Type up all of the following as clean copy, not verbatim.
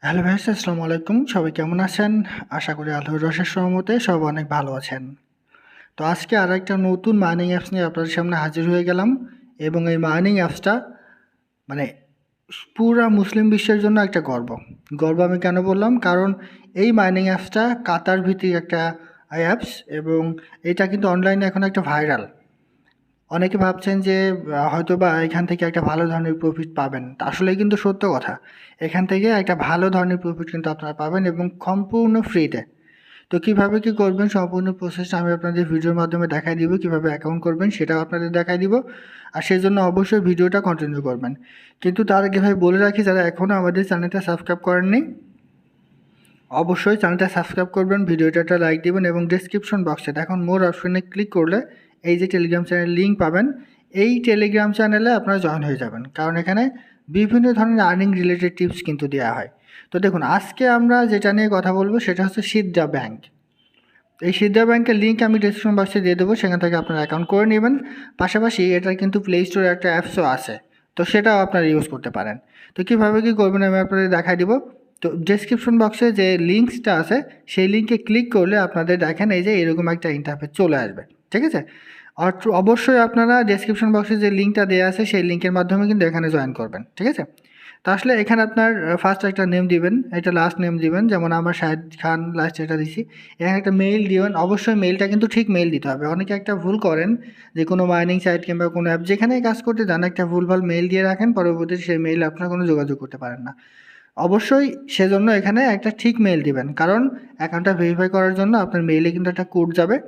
Hello vice, আসসালামু আলাইকুম। সবাই কেমন আছেন? আশা করি আল্লাহর অশেষ রহমতে সবাই অনেক ভালো আছেন। তো আজকে আর একটা নতুন মাইনিং অ্যাপস নিয়ে আপনাদের সামনে হাজির হয়ে গেলাম, এবং এই মাইনিং অ্যাপসটা মানে পুরা মুসলিম বিশ্বের জন্য একটা গর্ব। গর্ব আমি কেন বললাম? কারণ এই মাইনিং অ্যাপসটা কাতার ভিত্তিক একটা অ্যাপস, এবং এটা কিন্তু অনলাইনে এখন একটা ভাইরাল। অনেকে ভাবছেন যে হয়তোবা এখান থেকে একটা ভালো ধরনের প্রফিট পাবেন। তা আসলেই কিন্তু সত্য কথা। এখান থেকে একটা ভালো ধরনের প্রফিট কিন্তু আপনারা পাবেন, এবং সম্পূর্ণ ফ্রিতে। তো কিভাবে কি করবেন সম্পূর্ণ প্রসেসটা আমি আপনাদের ভিডিওর মাধ্যমে দেখাই দিব। কিভাবে অ্যাকাউন্ট করবেন সেটাও আপনাদের দেখাই দিব। আর সেজন্য অবশ্যই ভিডিওটা কন্টিনিউ করবেন। কিন্তু তার আগে ভাই বলে রাখি, যারা এখনও আমাদের চ্যানেলটা সাবস্ক্রাইব করেননি, অবশ্যই চ্যানেলটা সাবস্ক্রাইব করবেন, ভিডিওটা একটা লাইক দিবেন, এবং ডেসক্রিপশন বক্সে এখন মোর অপশনে ক্লিক করলে এই যে টেলিগ্রাম চ্যানেল লিঙ্ক পাবেন, এই টেলিগ্রাম চ্যানেলে আপনারা জয়েন হয়ে যাবেন। কারণ এখানে বিভিন্ন ধরনের আর্নিং রিলেটেড টিপস কিন্তু দেওয়া হয়। তো দেখুন, আজকে আমরা যেটা নিয়ে কথা বলবো সেটা হচ্ছে সিদ্রা ব্যাংক। এই সিদ্রা ব্যাংকের লিঙ্ক আমি ডেসক্রিপশন বক্সে দিয়ে দেবো, সেখান থেকে আপনারা অ্যাকাউন্ট করে নেবেন। পাশাপাশি এটার কিন্তু প্লে স্টোরে একটা অ্যাপসও আছে, তো সেটাও আপনারা ইউজ করতে পারেন। তো কীভাবে কী করবেন আমি আপনাদের দেখাই দিব। তো ডেসক্রিপশন বক্সে যে লিঙ্কসটা আছে সেই লিঙ্কে ক্লিক করলে আপনাদের দেখেন এই যে এরকম একটা ইন্টারফেস চলে আসবে, ঠিক আছে। আর অবশ্যই আপনারা ডেসক্রিপশন বক্সে যে লিঙ্কটা দেওয়া আছে সেই লিঙ্কের মাধ্যমে কিন্তু এখানে জয়েন করবেন, ঠিক আছে। তো আসলে এখানে আপনার ফার্স্ট একটা নেম দিবেন, এটা লাস্ট নেম দিবেন, যেমন আমার শাহেদ খান লাস্ট এটা দিছি। এখানে একটা মেইল দিবেন, অবশ্যই মেইলটা কিন্তু ঠিক মেইল দিতে হবে। অনেকে একটা ভুল করেন যে কোনো মাইনিং সাইট কিংবা কোনো অ্যাপ যেখানেই কাজ করতে যান একটা ভুলভাল মেইল দিয়ে রাখেন, পরবর্তীতে সেই মেইল আপনার কোনো যোগাযোগ করতে পারেন না। অবশ্যই সেজন্য এখানে একটা ঠিক মেইল দিবেন, কারণ অ্যাকাউন্টটা ভেরিফাই করার জন্য আপনার মেইলে কিন্তু একটা কোড যাবে।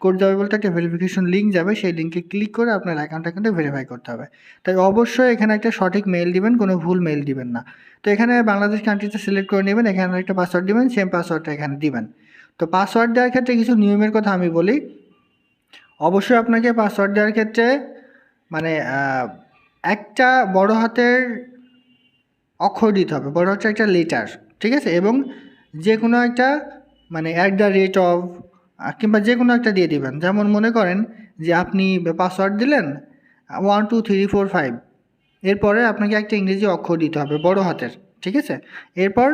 কোড যাবে বলতে একটা ভেরিফিকেশন লিঙ্ক যাবে, সেই লিঙ্কে ক্লিক করে আপনার অ্যাকাউন্টটা কিন্তু ভেরিফাই করতে হবে। তাই অবশ্যই এখানে একটা সঠিক মেইল দিবেন, কোনো ভুল মেইল দিবেন না। তো এখানে বাংলাদেশ কান্ট্রিটা সিলেক্ট করে নেবেন, এখানে একটা পাসওয়ার্ড দিবেন, সেম পাসওয়ার্ডটা এখানে দিবেন। তো পাসওয়ার্ড দেওয়ার ক্ষেত্রে কিছু নিয়মের কথা আমি বলি। অবশ্যই আপনাকে পাসওয়ার্ড দেওয়ার ক্ষেত্রে মানে একটা বড় হাতের অক্ষর দিতে হবে, বড় হচ্ছে একটা লেটার, ঠিক আছে। এবং যে কোনো একটা @, কিংবা যে কোনো একটা দিয়ে দিবেন। যেমন মনে করেন যে আপনি পাসওয়ার্ড দিলেন 1 2 3 4 5, এরপরে আপনাকে একটা ইংরেজি অক্ষর দিতে হবে বড় হাতের, ঠিক আছে। এরপর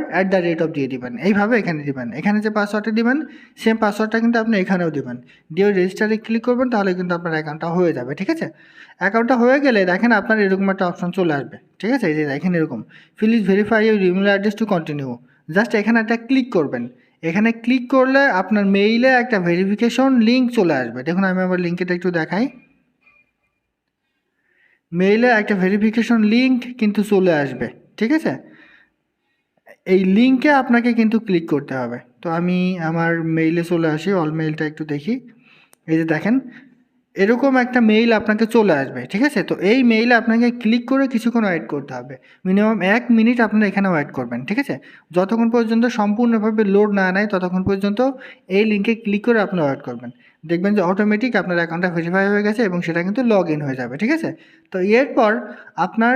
দিয়ে দিবেন, এইভাবে এখানে দিবেন। এখানে যে পাসওয়ার্ডটা দিবেন সেম পাসওয়ার্ডটা কিন্তু আপনি এখানেও দিবেন, দিয়ে রেজিস্টারে ক্লিক করবেন, তাহলে কিন্তু আপনার অ্যাকাউন্টটা হয়ে যাবে, ঠিক আছে। অ্যাকাউন্টটা হয়ে গেলে দেখেন আপনার এরকম একটা অপশন চলে আসবে, ঠিক আছে। এই যে দেখেন এরকম, please verify your email address to continue. Just এখানে একটা ক্লিক করবেন। এখানে ক্লিক করলে আপনার মেইলে একটা ভেরিফিকেশন লিঙ্ক চলে আসবে। দেখুন আমি আমার লিঙ্কটা একটু দেখাই। মেইলে একটা ভেরিফিকেশন লিঙ্ক কিন্তু চলে আসবে, ঠিক আছে। এই লিঙ্কে আপনাকে কিন্তু ক্লিক করতে হবে। তো আমি আমার মেইলে চলে আসি, অল মেইলটা একটু দেখি। এই যে দেখেন এরকম একটা মেইল আপনাকে চলে আসবে, ঠিক আছে। তো এই মেইলে আপনাকে ক্লিক করে কিছুক্ষণ ওয়েট করতে হবে। মিনিমাম 1 মিনিট আপনারা এখানে ওয়েট করবেন, ঠিক আছে। যতক্ষণ পর্যন্ত সম্পূর্ণভাবে লোড না নেয় ততক্ষণ পর্যন্ত এই লিঙ্কে ক্লিক করে আপনি ওয়েট করবেন। দেখবেন যে অটোমেটিক আপনার অ্যাকাউন্টটা ভেরিফাই হয়ে গেছে এবং সেটা কিন্তু লগ ইন হয়ে যাবে, ঠিক আছে। তো এরপর আপনার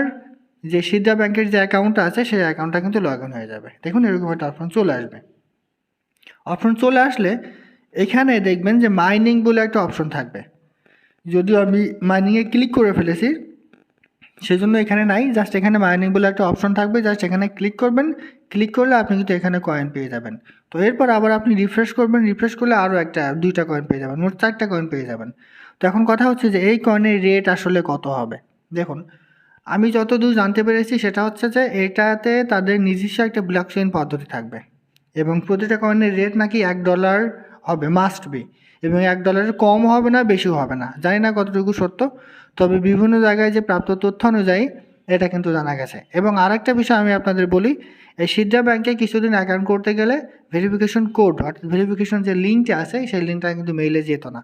যে সিদ্রা ব্যাংকের যে অ্যাকাউন্টটা আছে সেই অ্যাকাউন্টটা কিন্তু লগ ইন হয়ে যাবে। দেখুন এরকম একটা অপশন চলে আসবে। অপশন চলে আসলে এখানে দেখবেন যে মাইনিং বলে একটা অপশন থাকবে। যদিও আমি মাইনিংয়ে ক্লিক করে ফেলেছি সেজন্য এখানে নাই, জাস্ট এখানে মাইনিং বলে একটা অপশন থাকবে, জাস্ট এখানে ক্লিক করবেন। ক্লিক করলে আপনি কিন্তু এখানে কয়েন পেয়ে যাবেন। তো এরপর আবার আপনি রিফ্রেশ করবেন, রিফ্রেশ করলে আরও একটা 2টা কয়েন পেয়ে যাবেন, মোট 4টা কয়েন পেয়ে যাবেন। তো এখন কথা হচ্ছে যে এই কয়েনের রেট আসলে কত হবে। দেখুন আমি যতদূর জানতে পেরেছি সেটা হচ্ছে যে এটাতে তাদের নিজস্ব একটা ব্লকচেইন পদ্ধতি থাকবে, এবং প্রতিটা কয়েনের রেট নাকি $1 হবে, মাস্ট বি। এবং $1 কম হবে না, বেশিও হবে না, জানি না কতটুকু সত্য, তবে বিভিন্ন জায়গায় যে প্রাপ্ত তথ্য অনুযায়ী এটা কিন্তু জানা গেছে। এবং আরেকটা বিষয় আমি আপনাদের বলি, এই সিদ্রা ব্যাংকে কিছুদিন অ্যাকাউন্ট করতে গেলে ভেরিফিকেশন কোড অর্থাৎ ভেরিফিকেশন যে লিঙ্কটা আছে সেই লিঙ্কটা কিন্তু মেইলে যেত না।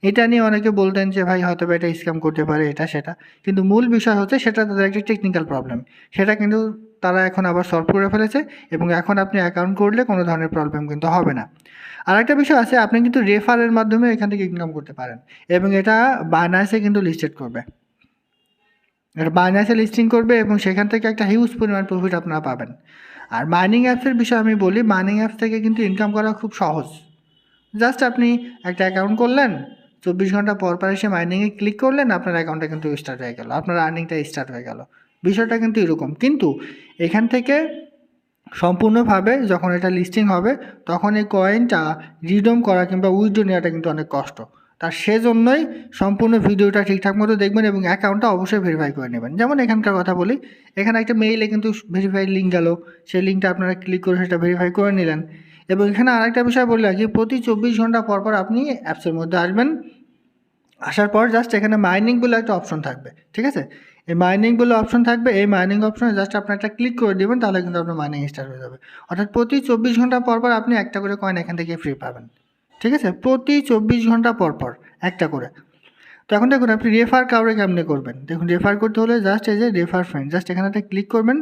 এটা নিয়ে অনেকে বলতেন যে ভাই হয়তো এটা স্ক্যাম করতে পারে, এটা সেটা, কিন্তু মূল বিষয় হচ্ছে সেটা তাদের একটা টেকনিক্যাল প্রবলেম। সেটা কিন্তু তারা এখন আবার সলভ করে ফেলেছে, এবং এখন আপনি অ্যাকাউন্ট করলে কোনো ধরনের প্রবলেম কিন্তু হবে না। আরেকটা বিষয় আছে, আপনি কিন্তু রেফারের মাধ্যমে এখান থেকে ইনকাম করতে পারেন, এবং এটা বাইন্যান্সে কিন্তু লিস্টেড করবে। এটা বাইন্যান্সে লিস্টিং করবে এবং সেখান থেকে একটা হিউজ পরিমাণ প্রফিট আপনারা পাবেন। আর মাইনিং অ্যাপসের বিষয়ে আমি বলি, মাইনিং অ্যাপস থেকে কিন্তু ইনকাম করা খুব সহজ। জাস্ট আপনি একটা অ্যাকাউন্ট করলেন, 24 ঘন্টা পর পর এসে মাইনিংয়ে ক্লিক করলেন, আপনার অ্যাকাউন্টটা কিন্তু স্টার্ট হয়ে গেল, আপনার আর্নিংটা স্টার্ট হয়ে গেল। বিষয়টা কিন্তু এরকম। কিন্তু এখান থেকে সম্পূর্ণভাবে যখন এটা লিস্টিং হবে তখন এই কয়েনটা রিডম করা কিংবা উইথড্র নেওয়াটা কিন্তু অনেক কষ্ট। তার সেজন্যই সম্পূর্ণ ভিডিওটা ঠিকঠাক মতো দেখবেন এবং অ্যাকাউন্টটা অবশ্যই ভেরিফাই করে নেবেন। যেমন এখানকার কথা বলি, এখানে একটা মেইলে কিন্তু ভেরিফাইড লিঙ্ক গেল, সেই লিঙ্কটা আপনারা ক্লিক করে সেটা ভেরিফাই করে নিলেন। এবং এখানে আরেকটা বিষয় বলে রাখি, প্রতি 24 ঘন্টা পর পর আপনি অ্যাপসের মধ্যে আসবেন, আসার পর জাস্ট এখানে মাইনিং বলে একটা অপশন থাকবে, ঠিক আছে? এই মাইনিং বলে অপশন থাকবে, এই মাইনিং অপশনে জাস্ট আপনি একটা ক্লিক করে দেবেন, তাহলে কিন্তু আপনার মাইনিং স্টার্ট হয়ে যাবে। অর্থাৎ প্রতি 24 ঘন্টা পর পর আপনি একটা করে কয়েন এখান থেকে ফ্রি পাবেন, ঠিক আছে? প্রতি 24 ঘন্টা পর পর একটা করে। তো এখন দেখুন আপনি রেফার কাউরে কেমনে করবেন। দেখুন রেফার করতে হলে জাস্ট এই যে রেফার ফ্রেন্ড, জাস্ট এখানে একটা ক্লিক করবেন।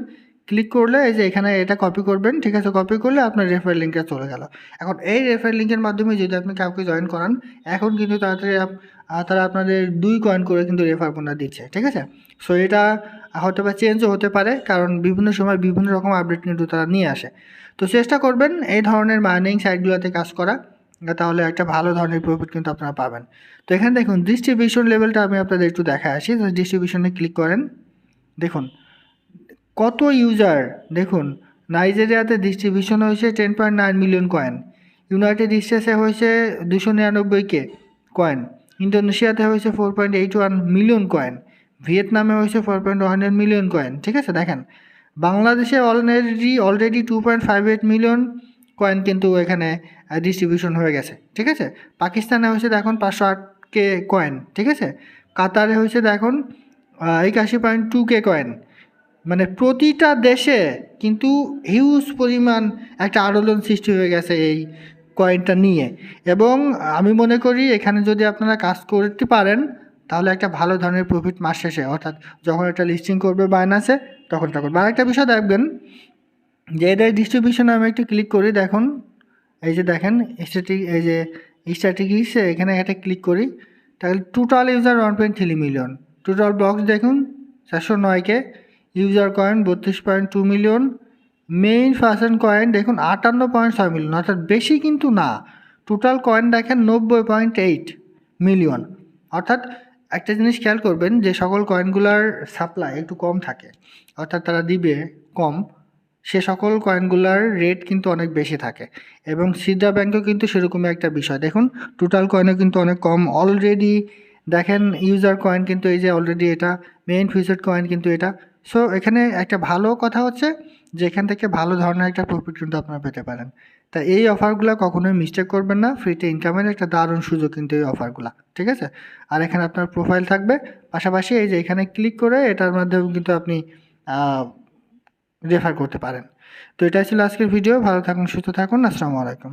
ক্লিক করলে এই যে এখানে এটা কপি করবেন, ঠিক আছে? কপি করলে আপনার রেফার লিঙ্কটা চলে গেল। এখন এই রেফার লিঙ্কের মাধ্যমে যদি আপনি কাউকে জয়েন করান, এখন কিন্তু তাড়াতাড়ি তারা আপনাদের 2 কয়েন করে কিন্তু রেফার বোনাস দিচ্ছে, ঠিক আছে? সো এটা হয়তো বা চেঞ্জও হতে পারে, কারণ বিভিন্ন সময় বিভিন্ন রকম আপডেট কিন্তু তারা নিয়ে আসে। তো চেষ্টা করবেন এই ধরনের মাইনিং সাইটগুলোতে কাজ করা, তাহলে একটা ভালো ধরনের প্রফিট কিন্তু আপনারা পাবেন। তো এখানে দেখুন ডিস্ট্রিবিউশন লেভেলটা আমি আপনাদের একটু দেখায় আসি। ডিস্ট্রিবিউশনে ক্লিক করেন, দেখুন কত ইউজার। দেখুন নাইজেরিয়াতে ডিস্ট্রিবিউশন হয়েছে 10.9 মিলিয়ন কয়েন, ইউনাইটেড স্টেটসে হয়েছে 299K কয়েন, ইন্দোনেশিয়াতে হয়েছে 4.81 মিলিয়ন কয়েন, ভিয়েতনামে হয়েছে 4.1 মিলিয়ন কয়েন, ঠিক আছে? দেখেন বাংলাদেশে অলরেডি 2.58 মিলিয়ন কয়েন কিন্তু এখানে ডিস্ট্রিবিউশন হয়ে গেছে, ঠিক আছে? পাকিস্তানে হয়েছে দেখুন 508K কয়েন, ঠিক আছে? কাতারে হয়েছে দেখুন 81.2K কয়েন। মানে প্রতিটা দেশে কিন্তু হিউজ পরিমাণ একটা আলোড়ন সৃষ্টি হয়ে গেছে এই কয়েনটা নিয়ে। এবং আমি মনে করি এখানে যদি আপনারা কাজ করতে পারেন, তাহলে একটা ভালো ধরনের প্রফিট মাস শেষে, অর্থাৎ যখন এটা লিস্টিং করবে বাইন্যান্সে তখন এটা করবে। আরেকটা বিষয় দেখবেন যে এদের ডিস্ট্রিবিউশনে আমি একটু ক্লিক করি, দেখুন এই যে দেখেন স্ট্যাটিস্টিক্সে এখানে একটা ক্লিক করি, তাহলে total user 1.3 million, total blocks দেখুন 409K, user coin 32.2 million, main person coin দেখুন 58.6 মিলিয়ন, অর্থাৎ বেশি কিন্তু না। টোটাল কয়েন দেখেন 90.8 মিলিয়ন। অর্থাৎ একটা জিনিস খেয়াল করবেন যে সকল কয়েনগুলোর সাপ্লাই একটু কম থাকে, অর্থাৎ তারা দিবে কম, সে সকল কয়েনগুলোর রেট কিন্তু অনেক বেশি থাকে। এবং সিদ্রা ব্যাংকও কিন্তু সেরকমই একটা বিষয়। দেখুন টোটাল কয়েনও কিন্তু অনেক কম অলরেডি। দেখেন ইউজার কয়েন কিন্তু এই যে অলরেডি এটা, মেইন ফিউচার কয়েন কিন্তু এটা। সো এখানে একটা ভালো কথা হচ্ছে যে এখান থেকে ভালো ধরনের একটা প্রফিট কিন্তু আপনারা পেতে পারেন। তা এই অফারগুলো কখনোই মিস্টেক করবেন না, ফ্রিতে ইনকামের একটা দারুণ সুযোগ কিন্তু এই অফারগুলো, ঠিক আছে? আর এখানে আপনার প্রোফাইল থাকবে, পাশাপাশি এই যে এখানে ক্লিক করে এটার মাধ্যমে কিন্তু আপনি রেফার করতে পারেন। তো এটাই ছিল আজকের ভিডিও। ভালো থাকুন, সুস্থ থাকুন। আসসালামু আলাইকুম।